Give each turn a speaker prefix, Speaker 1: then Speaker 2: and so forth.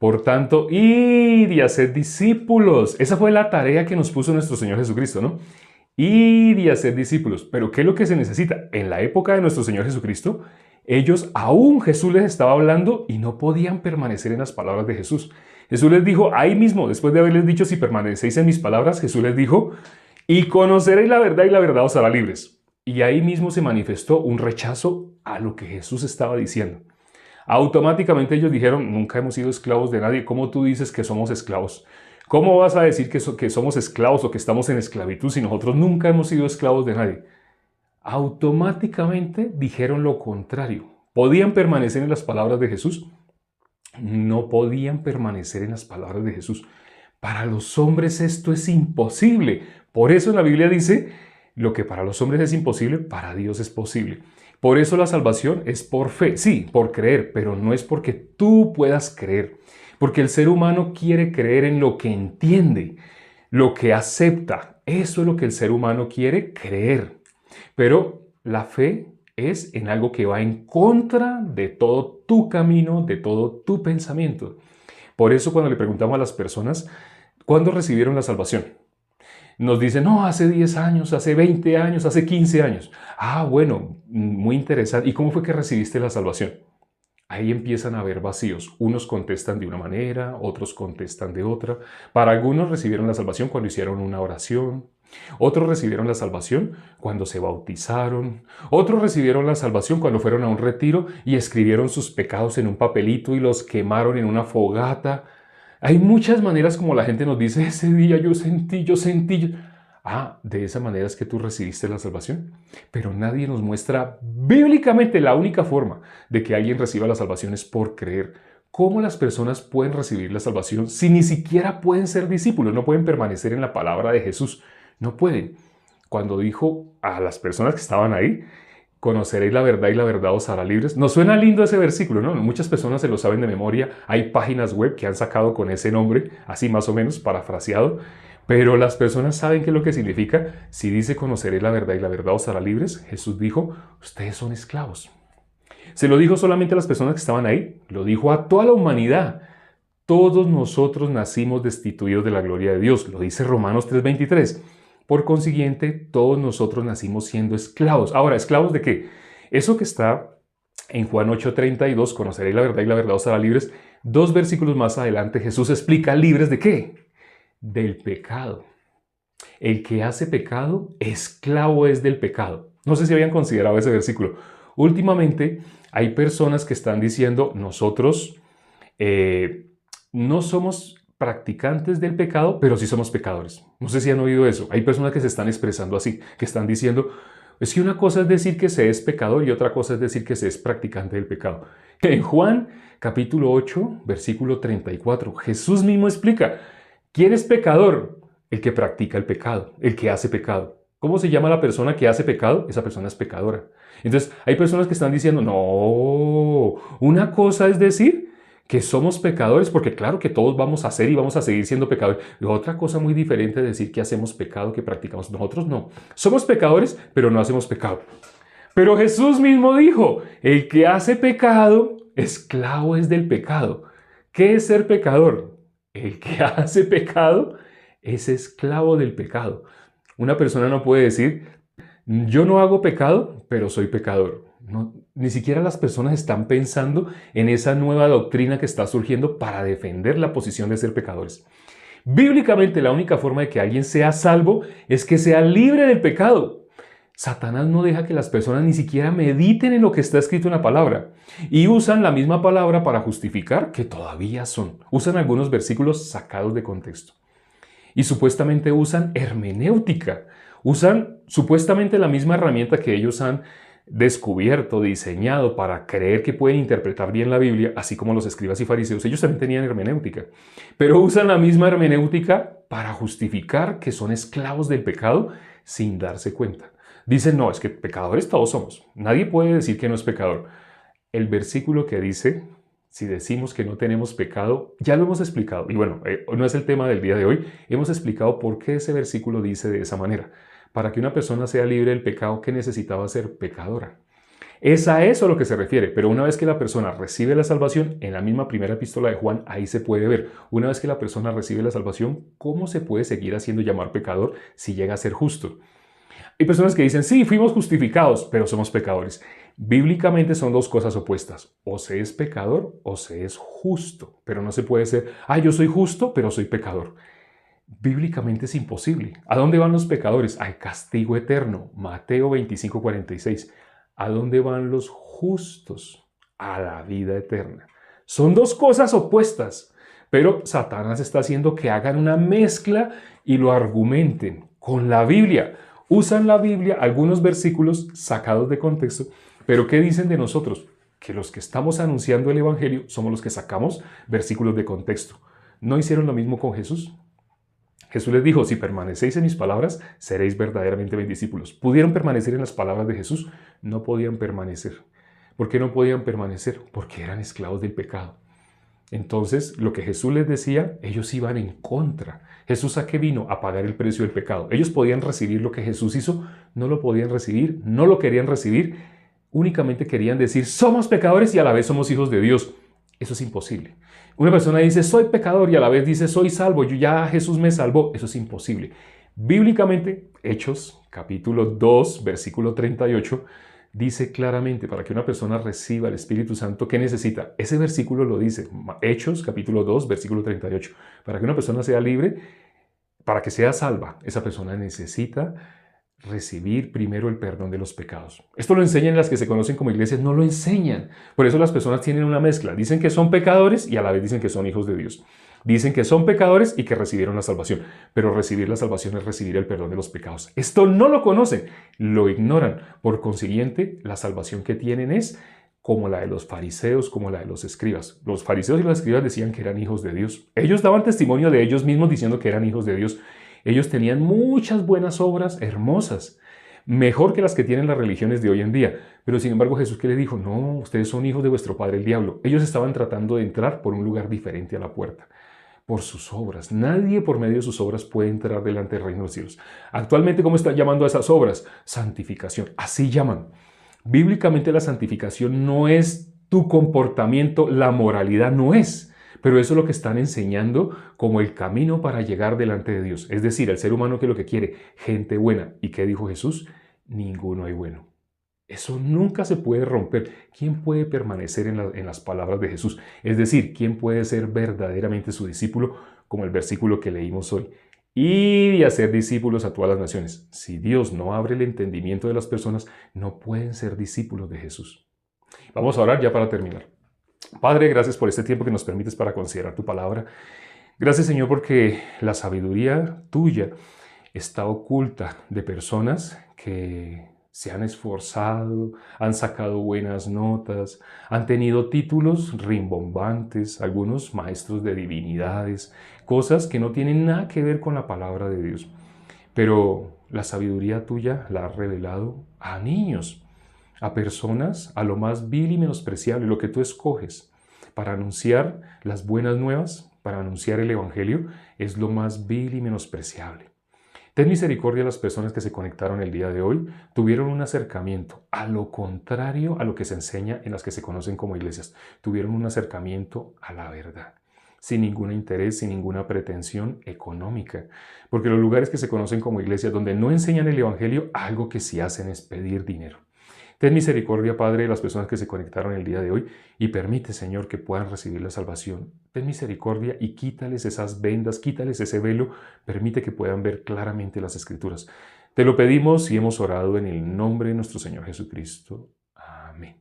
Speaker 1: Por tanto, id y haced discípulos. Esa fue la tarea que nos puso nuestro Señor Jesucristo, ¿no? Id y haced discípulos. Pero ¿qué es lo que se necesita? En la época de nuestro Señor Jesucristo, ellos, aún Jesús les estaba hablando y no podían permanecer en las palabras de Jesús. Jesús les dijo, ahí mismo, después de haberles dicho, si permanecéis en mis palabras, Jesús les dijo, y conoceréis la verdad os hará libres. Y ahí mismo se manifestó un rechazo a lo que Jesús estaba diciendo. Automáticamente ellos dijeron, nunca hemos sido esclavos de nadie. ¿Cómo tú dices que somos esclavos? ¿Cómo vas a decir que somos esclavos o que estamos en esclavitud si nosotros nunca hemos sido esclavos de nadie? Automáticamente dijeron lo contrario. ¿Podían permanecer en las palabras de Jesús? No podían permanecer en las palabras de Jesús. Para los hombres esto es imposible. Por eso en la Biblia dice, lo que para los hombres es imposible, para Dios es posible. Por eso la salvación es por fe, sí, por creer, pero no es porque tú puedas creer. Porque el ser humano quiere creer en lo que entiende, lo que acepta. Eso es lo que el ser humano quiere creer. Pero la fe es en algo que va en contra de todo tu camino, de todo tu pensamiento. Por eso cuando le preguntamos a las personas, ¿cuándo recibieron la salvación? Nos dicen, no, hace 10 años, hace 20 años, hace 15 años. Ah, bueno, muy interesante. ¿Y cómo fue que recibiste la salvación? Ahí empiezan a haber vacíos. Unos contestan de una manera, otros contestan de otra. Para algunos recibieron la salvación cuando hicieron una oración. Otros recibieron la salvación cuando se bautizaron. Otros recibieron la salvación cuando fueron a un retiro y escribieron sus pecados en un papelito y los quemaron en una fogata. Hay muchas maneras como la gente nos dice, ese día yo sentí. Ah, de esa manera es que tú recibiste la salvación. Pero nadie nos muestra bíblicamente la única forma de que alguien reciba la salvación es por creer. ¿Cómo las personas pueden recibir la salvación si ni siquiera pueden ser discípulos? No pueden permanecer en la palabra de Jesús. No pueden. Cuando dijo a las personas que estaban ahí, conoceréis la verdad y la verdad os hará libres. Nos suena lindo ese versículo, ¿no? Muchas personas se lo saben de memoria. Hay páginas web que han sacado con ese nombre, así más o menos, parafraseado. Pero las personas saben qué es lo que significa. Si dice conoceréis la verdad y la verdad os hará libres, Jesús dijo, ustedes son esclavos. Se lo dijo solamente a las personas que estaban ahí, lo dijo a toda la humanidad. Todos nosotros nacimos destituidos de la gloria de Dios, lo dice Romanos 3:23. Por consiguiente, todos nosotros nacimos siendo esclavos. Ahora, ¿esclavos de qué? Eso que está en Juan 8:32, conoceréis la verdad y la verdad os hará libres. 2 versículos más adelante, Jesús explica libres de qué? Del pecado. El que hace pecado, esclavo es del pecado. No sé si habían considerado ese versículo. Últimamente hay personas que están diciendo, nosotros no somos practicantes del pecado, pero sí somos pecadores. No sé si han oído eso. Hay personas que se están expresando así, que están diciendo, es que una cosa es decir que se es pecador y otra cosa es decir que se es practicante del pecado. En Juan capítulo 8, versículo 34, Jesús mismo explica, ¿quién es pecador? El que practica el pecado, el que hace pecado. ¿Cómo se llama la persona que hace pecado? Esa persona es pecadora. Entonces, hay personas que están diciendo, no, una cosa es decir que somos pecadores, porque claro que todos vamos a ser y vamos a seguir siendo pecadores. Y otra cosa muy diferente es decir que hacemos pecado, que practicamos. Nosotros no. Somos pecadores, pero no hacemos pecado. Pero Jesús mismo dijo, el que hace pecado, esclavo es del pecado. ¿Qué es ser pecador? El que hace pecado es esclavo del pecado. Una persona no puede decir, yo no hago pecado, pero soy pecador. No, ni siquiera las personas están pensando en esa nueva doctrina que está surgiendo para defender la posición de ser pecadores. Bíblicamente, la única forma de que alguien sea salvo es que sea libre del pecado. Satanás no deja que las personas ni siquiera mediten en lo que está escrito en la palabra y usan la misma palabra para justificar que todavía son. Usan algunos versículos sacados de contexto y supuestamente usan hermenéutica. Usan supuestamente la misma herramienta que ellos han descubierto, diseñado para creer que pueden interpretar bien la Biblia, así como los escribas y fariseos. Ellos también tenían hermenéutica, pero usan la misma hermenéutica para justificar que son esclavos del pecado sin darse cuenta. Dicen, no, es que pecadores todos somos. Nadie puede decir que no es pecador. El versículo que dice, si decimos que no tenemos pecado, ya lo hemos explicado. Y bueno, no es el tema del día de hoy. Hemos explicado por qué ese versículo dice de esa manera. Para que una persona sea libre del pecado, ¿qué necesitaba ser pecadora? Es a eso a lo que se refiere, pero una vez que la persona recibe la salvación, en la misma primera epístola de Juan, ahí se puede ver, una vez que la persona recibe la salvación, ¿cómo se puede seguir haciendo llamar pecador si llega a ser justo? Hay personas que dicen, sí, fuimos justificados, pero somos pecadores. Bíblicamente son dos cosas opuestas. O se es pecador o se es justo. Pero no se puede ser, yo soy justo, pero soy pecador. Bíblicamente es imposible. ¿A dónde van los pecadores? Al castigo eterno. Mateo 25:46. ¿A dónde van los justos? A la vida eterna. Son dos cosas opuestas. Pero Satanás está haciendo que hagan una mezcla y lo argumenten con la Biblia. Usan la Biblia, algunos versículos sacados de contexto, pero ¿qué dicen de nosotros? Que los que estamos anunciando el Evangelio somos los que sacamos versículos de contexto. ¿No hicieron lo mismo con Jesús? Jesús les dijo, si permanecéis en mis palabras, seréis verdaderamente mis discípulos. ¿Pudieron permanecer en las palabras de Jesús? No podían permanecer. ¿Por qué no podían permanecer? Porque eran esclavos del pecado. Entonces, lo que Jesús les decía, ellos iban en contra. ¿Jesús a qué vino? A pagar el precio del pecado. Ellos podían recibir lo que Jesús hizo, no lo podían recibir, no lo querían recibir, únicamente querían decir, somos pecadores y a la vez somos hijos de Dios. Eso es imposible. Una persona dice, soy pecador y a la vez dice, soy salvo, ya Jesús me salvó. Eso es imposible. Bíblicamente, Hechos, capítulo 2, versículo 38, dice claramente, para que una persona reciba el Espíritu Santo, ¿qué necesita? Ese versículo lo dice, Hechos, capítulo 2, versículo 38. Para que una persona sea libre, para que sea salva, esa persona necesita recibir primero el perdón de los pecados. Esto lo enseñan las que se conocen como iglesias, no lo enseñan. Por eso las personas tienen una mezcla. Dicen que son pecadores y a la vez dicen que son hijos de Dios. Dicen que son pecadores y que recibieron la salvación. Pero recibir la salvación es recibir el perdón de los pecados. Esto no lo conocen, lo ignoran. Por consiguiente, la salvación que tienen es como la de los fariseos, como la de los escribas. Los fariseos y los escribas decían que eran hijos de Dios. Ellos daban testimonio de ellos mismos diciendo que eran hijos de Dios. Ellos tenían muchas buenas obras hermosas, mejor que las que tienen las religiones de hoy en día. Pero sin embargo Jesús, ¿qué les dijo? No, ustedes son hijos de vuestro padre el diablo. Ellos estaban tratando de entrar por un lugar diferente a la puerta, por sus obras. Nadie por medio de sus obras puede entrar delante del reino de los cielos. Actualmente, ¿cómo están llamando a esas obras? Santificación, así llaman. Bíblicamente la santificación no es tu comportamiento, la moralidad no es. Pero eso es lo que están enseñando como el camino para llegar delante de Dios. Es decir, el ser humano que lo que quiere, gente buena. ¿Y qué dijo Jesús? Ninguno hay bueno. Eso nunca se puede romper. ¿Quién puede permanecer en las palabras de Jesús? Es decir, ¿quién puede ser verdaderamente su discípulo? Como el versículo que leímos hoy. Ir y hacer discípulos a todas las naciones. Si Dios no abre el entendimiento de las personas, no pueden ser discípulos de Jesús. Vamos a orar ya para terminar. Padre, gracias por este tiempo que nos permites para considerar tu palabra. Gracias, Señor, porque la sabiduría tuya está oculta de personas que se han esforzado, han sacado buenas notas, han tenido títulos rimbombantes, algunos maestros de divinidades, cosas que no tienen nada que ver con la palabra de Dios. Pero la sabiduría tuya la has revelado a niños, a personas, a lo más vil y menospreciable, lo que tú escoges para anunciar las buenas nuevas, para anunciar el Evangelio, es lo más vil y menospreciable. Ten misericordia a las personas que se conectaron el día de hoy, tuvieron un acercamiento, a lo contrario a lo que se enseña en las que se conocen como iglesias, tuvieron un acercamiento a la verdad, sin ningún interés, sin ninguna pretensión económica, porque los lugares que se conocen como iglesias donde no enseñan el Evangelio, algo que sí hacen es pedir dinero. Ten misericordia, Padre, de las personas que se conectaron el día de hoy y permite, Señor, que puedan recibir la salvación. Ten misericordia y quítales esas vendas, quítales ese velo, permite que puedan ver claramente las Escrituras. Te lo pedimos y hemos orado en el nombre de nuestro Señor Jesucristo. Amén.